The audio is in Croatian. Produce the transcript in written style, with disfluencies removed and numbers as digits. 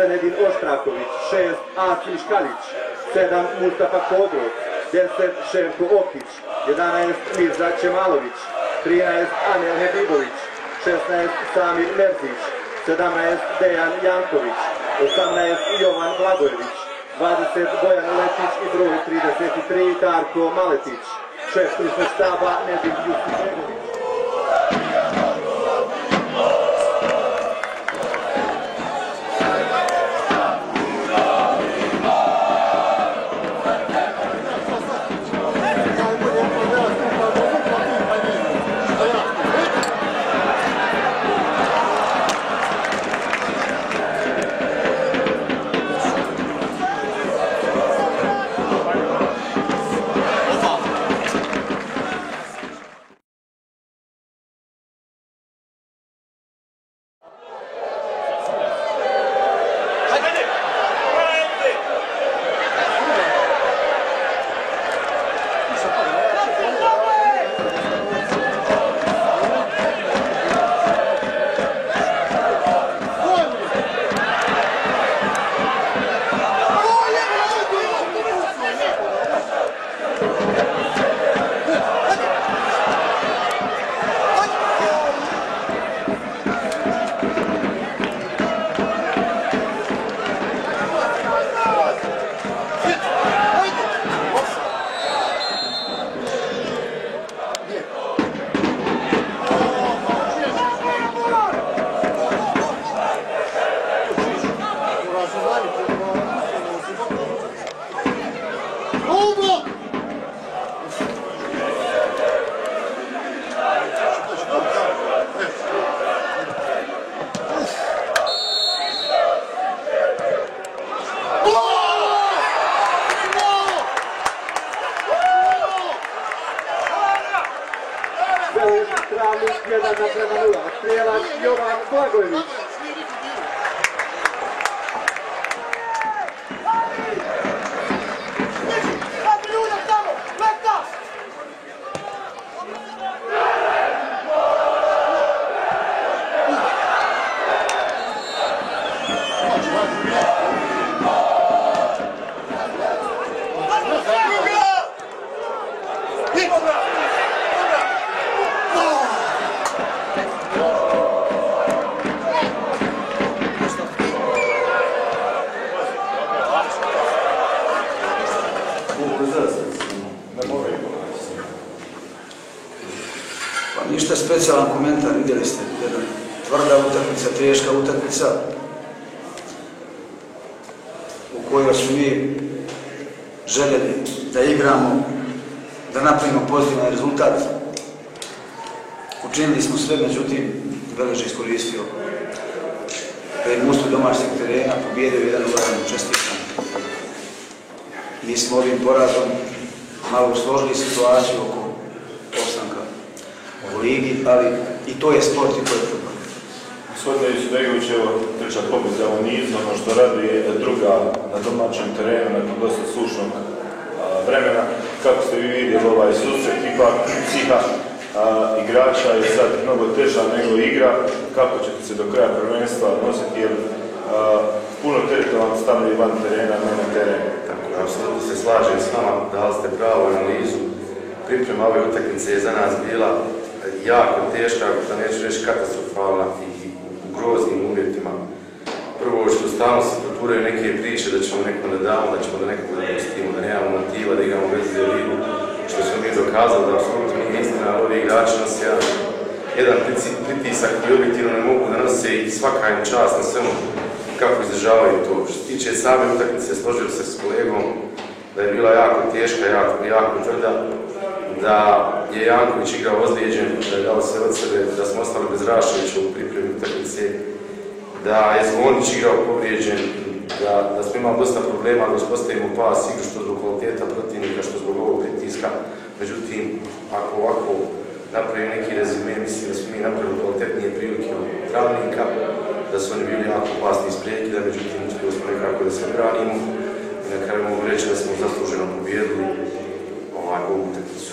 Senedin Oštraković, 6 Asim Škalić, 7 Mustafa Kodrov, 10 Ševko Okić, 11 Mirza Čemalović, 13 Anel Hebibović, 16 Samir Merzić, 17 Dejan Janković, 18 Jovan Blagojević, 20 Bojan Letić i broj 33 Darko Maletić, šef stručnog štaba Nedim Justić. Strijelac Jovan Blagojević. Pa ništa specijalan komentar, vidjeli ste, jedna tvrda utakmica, teška utakmica u kojoj smo mi željeli da igramo, da napravimo pozitivan rezultat. Učinili smo sve, međutim, Velež iskoristio prednost domaćeg terena, pobjedio 1-0, čestitam. Mi smo ovim porazom malo usložili situaciju oko ostanka u ligi, ali i to je sport i to je fudbal. Gospodine Isidbegović, evo treća pobjeda u nizu, ono što raduje druga na domaćem terenu, nakon dosta sušnog vremena. Kako ste vi vidjeli ovaj susret, ipak psiha igrača je sad mnogo teža nego igra. Kako ćete se do kraja prvenstva nositi, jer puno tereta vam stavljaju van terena, ne na terenu? Tako, apsolutno se slažem s vama, dali ste pravu analizu. Priprema ove utakmice je za nas bila jako teška, da neću reći katastrofalna i u groznim uvjetima. Prvo što stalno se proturaju neke priče da ćemo nekom da damo, da ćemo da nekog da pustimo, da nemamo motiva, da igramo bez ligu, što smo mi dokazali da apsolutno nije istina, ali ovi igrači nas jedan pritisak koji objektivno ne mogu da nose i svaka im čast na svemu kako izdržavaju to. Što se tiče same utakmice, složili se s kolegom da je bila jako teška, jako tvrda, da je Janković igrao ozlijeđen, da je dao sve od sebe, da smo ostali bez Raševića u pripremi utakmice, da je Zvonić igrao povrijeđen, da smo imali dosta problema da uspostavimo pas igru, što zbog kvaliteta protivnika, što zbog ovog pritiska. Međutim, ako ovako napravim neki rezime, mislim da smo mi napravili kvalitetnije prilike od Travnika, da su oni bili jako opasni iz prekida, međutim uspjeli smo nekako da se branimo i na kraju mogu reći da smo zasluženo pobijedili ovu utakmicu.